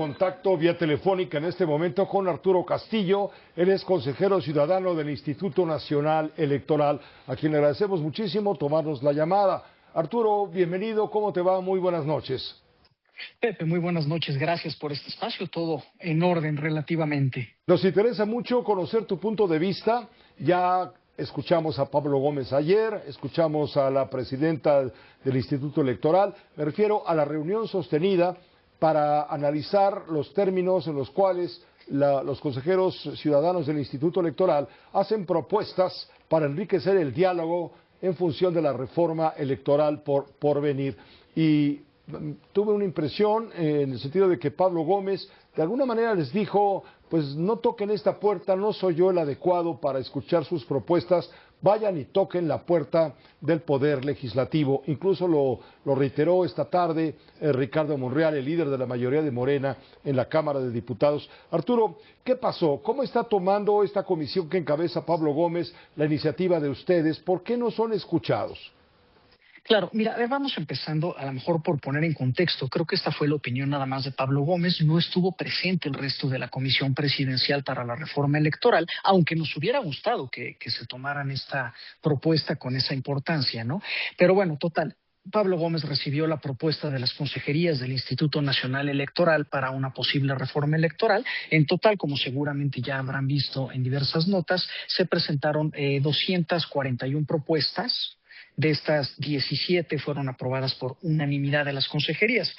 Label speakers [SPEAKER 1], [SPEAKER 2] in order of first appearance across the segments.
[SPEAKER 1] contacto vía telefónica en este momento con Arturo Castillo. Él es consejero ciudadano del Instituto Nacional Electoral, a quien le agradecemos muchísimo tomarnos la llamada. Arturo, bienvenido, ¿cómo te va? Muy buenas noches.
[SPEAKER 2] Pepe, muy buenas noches, gracias por este espacio, todo en orden relativamente.
[SPEAKER 1] Nos interesa mucho conocer tu punto de vista. Ya escuchamos a Pablo Gómez ayer, escuchamos a la presidenta del Instituto Electoral. Me refiero a la reunión sostenida para analizar los términos en los cuales los consejeros ciudadanos del Instituto Electoral hacen propuestas para enriquecer el diálogo en función de la reforma electoral por venir. Y tuve una impresión en el sentido de que Pablo Gómez de alguna manera les dijo, pues no toquen esta puerta, no soy yo el adecuado para escuchar sus propuestas, vayan y toquen la puerta del Poder Legislativo. Incluso lo reiteró esta tarde Ricardo Monreal, el líder de la mayoría de Morena en la Cámara de Diputados. Arturo, ¿qué pasó? ¿Cómo está tomando esta comisión que encabeza Pablo Gómez la iniciativa de ustedes? ¿Por qué no son escuchados?
[SPEAKER 2] Claro, mira, vamos empezando a lo mejor por poner en contexto. Creo que esta fue la opinión nada más de Pablo Gómez. No estuvo presente el resto de la Comisión Presidencial para la Reforma Electoral, aunque nos hubiera gustado que se tomaran esta propuesta con esa importancia, ¿no? Pero bueno, total. Pablo Gómez recibió la propuesta de las consejerías del Instituto Nacional Electoral para una posible reforma electoral. En total, como seguramente ya habrán visto en diversas notas, se presentaron 241 propuestas. De estas, 17 fueron aprobadas por unanimidad de las consejerías.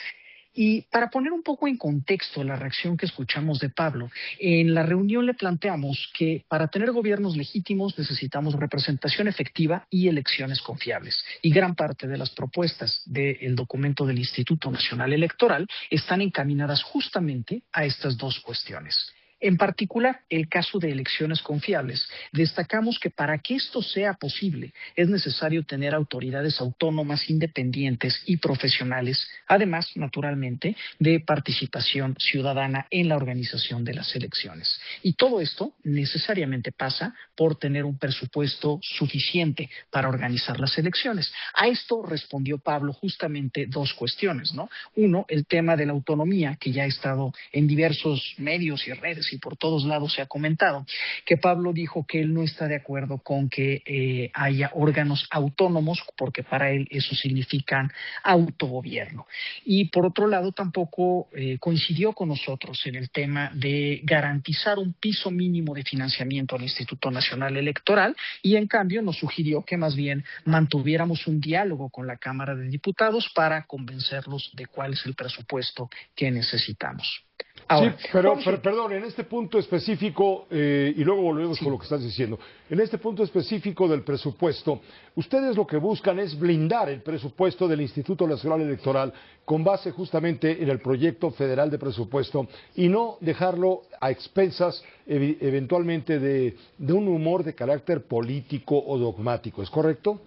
[SPEAKER 2] Y para poner un poco en contexto la reacción que escuchamos de Pablo, en la reunión le planteamos que para tener gobiernos legítimos necesitamos representación efectiva y elecciones confiables. Y gran parte de las propuestas del documento del Instituto Nacional Electoral están encaminadas justamente a estas dos cuestiones. En particular, el caso de elecciones confiables. Destacamos que para que esto sea posible es necesario tener autoridades autónomas, independientes y profesionales, además, naturalmente, de participación ciudadana en la organización de las elecciones. Y todo esto necesariamente pasa por tener un presupuesto suficiente para organizar las elecciones. A esto respondió Pablo justamente dos cuestiones, ¿no? Uno, el tema de la autonomía, que ya ha estado en diversos medios y redes y por todos lados se ha comentado, que Pablo dijo que él no está de acuerdo con que haya órganos autónomos, porque para él eso significa autogobierno. Y por otro lado, tampoco coincidió con nosotros en el tema de garantizar un piso mínimo de financiamiento al Instituto Nacional Electoral, y en cambio nos sugirió que más bien mantuviéramos un diálogo con la Cámara de Diputados para convencerlos de cuál es el presupuesto que necesitamos.
[SPEAKER 1] Ahora, sí, pero perdón, en este punto específico, y luego volvemos con lo que estás diciendo, en este punto específico del presupuesto, ustedes lo que buscan es blindar el presupuesto del Instituto Nacional Electoral con base justamente en el proyecto federal de presupuesto y no dejarlo a expensas eventualmente de un humor de carácter político o dogmático, ¿es correcto?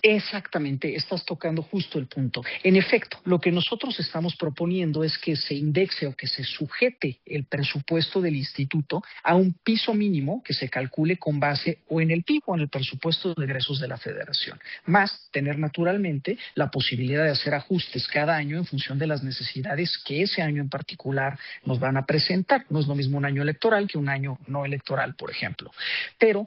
[SPEAKER 2] Exactamente, estás tocando justo el punto. En efecto, lo que nosotros estamos proponiendo es que se indexe o que se sujete el presupuesto del instituto a un piso mínimo que se calcule con base o en el PIB o en el presupuesto de egresos de la Federación, más tener naturalmente la posibilidad de hacer ajustes cada año en función de las necesidades que ese año en particular nos van a presentar. No es lo mismo un año electoral que un año no electoral, por ejemplo. Pero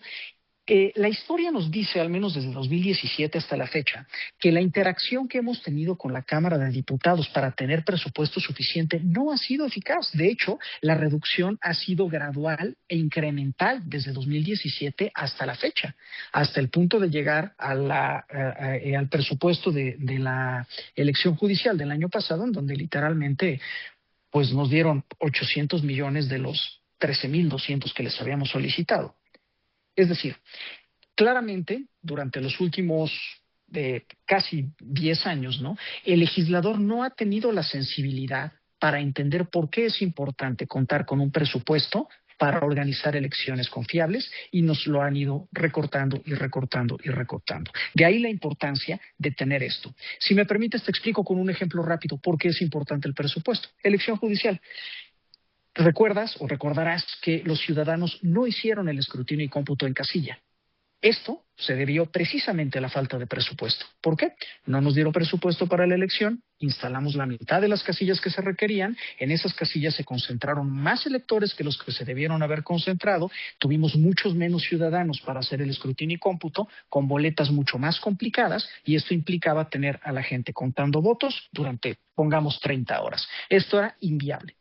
[SPEAKER 2] la historia nos dice, al menos desde 2017 hasta la fecha, que la interacción que hemos tenido con la Cámara de Diputados para tener presupuesto suficiente no ha sido eficaz. De hecho, la reducción ha sido gradual e incremental desde 2017 hasta la fecha, hasta el punto de llegar al presupuesto de la elección judicial del año pasado, en donde literalmente pues, nos dieron 800 millones de los 13,200 que les habíamos solicitado. Es decir, claramente, durante los últimos casi 10 años, ¿no? El legislador no ha tenido la sensibilidad para entender por qué es importante contar con un presupuesto para organizar elecciones confiables y nos lo han ido recortando y recortando y recortando. De ahí la importancia de tener esto. Si me permites, te explico con un ejemplo rápido por qué es importante el presupuesto. Elección judicial. ¿Recuerdas o recordarás que los ciudadanos no hicieron el escrutinio y cómputo en casilla? Esto se debió precisamente a la falta de presupuesto. ¿Por qué? No nos dieron presupuesto para la elección, instalamos la mitad de las casillas que se requerían, en esas casillas se concentraron más electores que los que se debieron haber concentrado, tuvimos muchos menos ciudadanos para hacer el escrutinio y cómputo, con boletas mucho más complicadas, y esto implicaba tener a la gente contando votos durante, pongamos, 30 horas. Esto era inviable.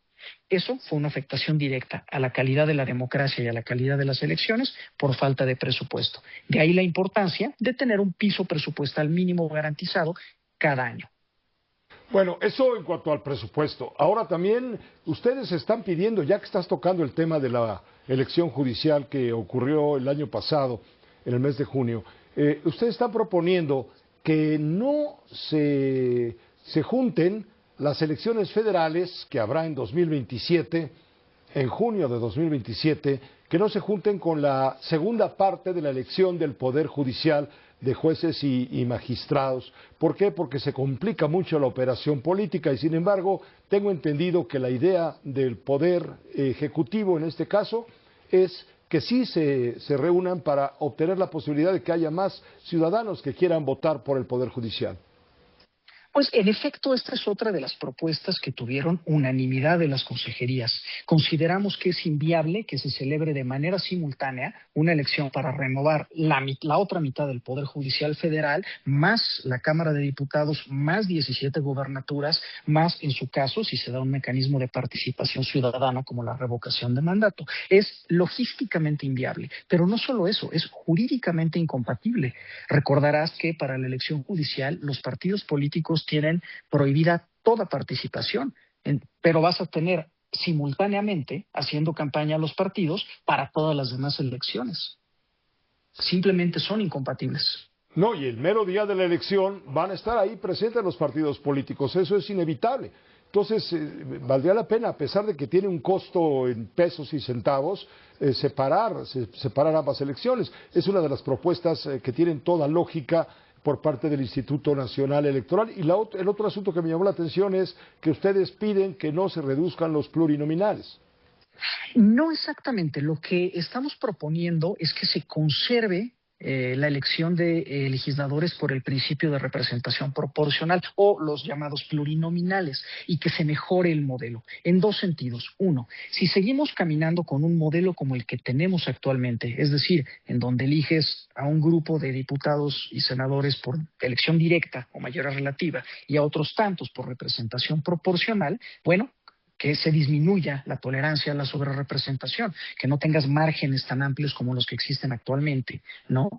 [SPEAKER 2] Eso fue una afectación directa a la calidad de la democracia y a la calidad de las elecciones por falta de presupuesto. De ahí la importancia de tener un piso presupuestal mínimo garantizado cada año.
[SPEAKER 1] Bueno, eso en cuanto al presupuesto. Ahora también ustedes están pidiendo, ya que estás tocando el tema de la elección judicial que ocurrió el año pasado, en el mes de junio, ustedes están proponiendo que no se junten las elecciones federales que habrá en 2027, en junio de 2027, que no se junten con la segunda parte de la elección del Poder Judicial de jueces y magistrados. ¿Por qué? Porque se complica mucho la operación política y, sin embargo, tengo entendido que la idea del Poder Ejecutivo, en este caso, es que sí se reúnan para obtener la posibilidad de que haya más ciudadanos que quieran votar por el Poder Judicial.
[SPEAKER 2] Pues en efecto, esta es otra de las propuestas que tuvieron unanimidad de las consejerías. Consideramos que es inviable que se celebre de manera simultánea una elección para renovar la otra mitad del Poder Judicial Federal, más la Cámara de Diputados, más 17 gobernaturas, más, en su caso, si se da un mecanismo de participación ciudadana como la revocación de mandato. Es logísticamente inviable, pero no solo eso, es jurídicamente incompatible. Recordarás que para la elección judicial los partidos políticos tienen prohibida toda participación, pero vas a tener simultáneamente haciendo campaña a los partidos para todas las demás elecciones. Simplemente son incompatibles.
[SPEAKER 1] No, y el mero día de la elección van a estar ahí presentes los partidos políticos, eso es inevitable. Entonces, valdría la pena, a pesar de que tiene un costo en pesos y centavos, separar ambas elecciones. Es una de las propuestas que tienen toda lógica por parte del Instituto Nacional Electoral. Y el otro asunto que me llamó la atención es que ustedes piden que no se reduzcan los plurinominales.
[SPEAKER 2] No exactamente. Lo que estamos proponiendo es que se conserve la elección de legisladores por el principio de representación proporcional o los llamados plurinominales y que se mejore el modelo en dos sentidos. Uno, si seguimos caminando con un modelo como el que tenemos actualmente, es decir, en donde eliges a un grupo de diputados y senadores por elección directa o mayoría relativa y a otros tantos por representación proporcional, bueno, que se disminuya la tolerancia a la sobrerepresentación, que no tengas márgenes tan amplios como los que existen actualmente, ¿no?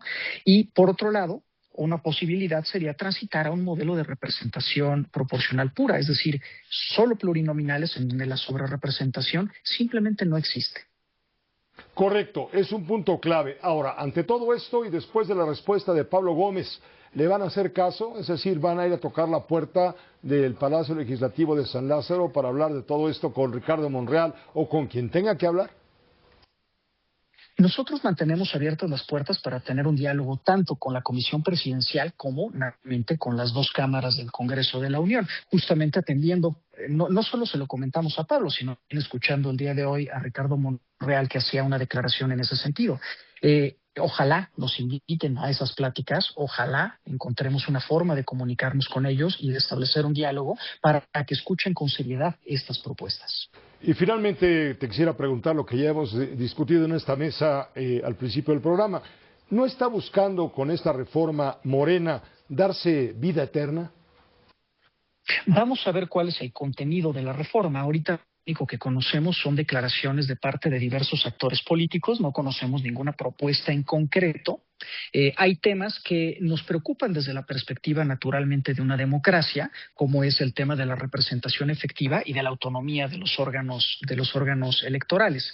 [SPEAKER 2] Y por otro lado, una posibilidad sería transitar a un modelo de representación proporcional pura, es decir, solo plurinominales en donde la sobrerepresentación simplemente no existe.
[SPEAKER 1] Correcto, es un punto clave. Ahora, ante todo esto y después de la respuesta de Pablo Gómez, ¿le van a hacer caso? Es decir, ¿van a ir a tocar la puerta del Palacio Legislativo de San Lázaro para hablar de todo esto con Ricardo Monreal o con quien tenga que hablar?
[SPEAKER 2] Nosotros mantenemos abiertas las puertas para tener un diálogo tanto con la Comisión Presidencial como, naturalmente, con las dos cámaras del Congreso de la Unión, justamente atendiendo, no solo se lo comentamos a Pablo, sino escuchando el día de hoy a Ricardo Monreal, que hacía una declaración en ese sentido. Ojalá nos inviten a esas pláticas, ojalá encontremos una forma de comunicarnos con ellos y de establecer un diálogo para que escuchen con seriedad estas propuestas.
[SPEAKER 1] Y finalmente te quisiera preguntar lo que ya hemos discutido en esta mesa al principio del programa. ¿No está buscando con esta reforma Morena darse vida eterna?
[SPEAKER 2] Vamos a ver cuál es el contenido de la reforma. Ahorita lo único que conocemos son declaraciones de parte de diversos actores políticos, no conocemos ninguna propuesta en concreto. Hay temas que nos preocupan desde la perspectiva naturalmente de una democracia, como es el tema de la representación efectiva y de la autonomía de los órganos electorales.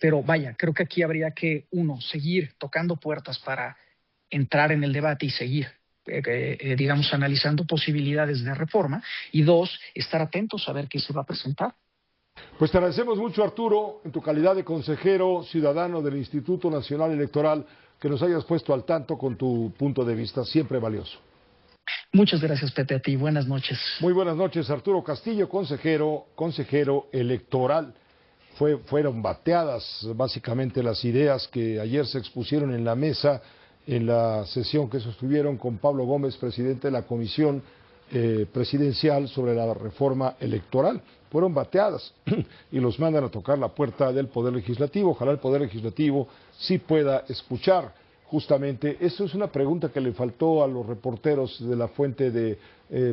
[SPEAKER 2] Pero vaya, creo que aquí habría que, uno, seguir tocando puertas para entrar en el debate y seguir digamos, analizando posibilidades de reforma, y dos, estar atentos a ver qué se va a presentar.
[SPEAKER 1] Pues te agradecemos mucho, Arturo, en tu calidad de consejero ciudadano del Instituto Nacional Electoral, que nos hayas puesto al tanto con tu punto de vista, siempre valioso.
[SPEAKER 2] Muchas gracias, Pepe, a ti. Buenas noches.
[SPEAKER 1] Muy buenas noches, Arturo Castillo, consejero electoral. Fueron bateadas básicamente las ideas que ayer se expusieron en la mesa, en la sesión que sostuvieron con Pablo Gómez, presidente de la Comisión presidencial sobre la reforma electoral. Fueron bateadas y los mandan a tocar la puerta del Poder Legislativo. Ojalá el Poder Legislativo sí pueda escuchar. Justamente, esto es una pregunta que le faltó a los reporteros de la fuente de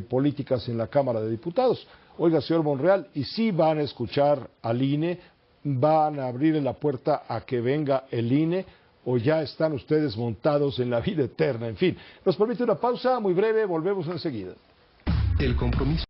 [SPEAKER 1] políticas en la Cámara de Diputados. Oiga, señor Monreal, ¿y si van a escuchar al INE? ¿Van a abrir la puerta a que venga el INE? ¿O ya están ustedes montados en la vida eterna? En fin, nos permite una pausa muy breve, volvemos enseguida.
[SPEAKER 3] El compromiso.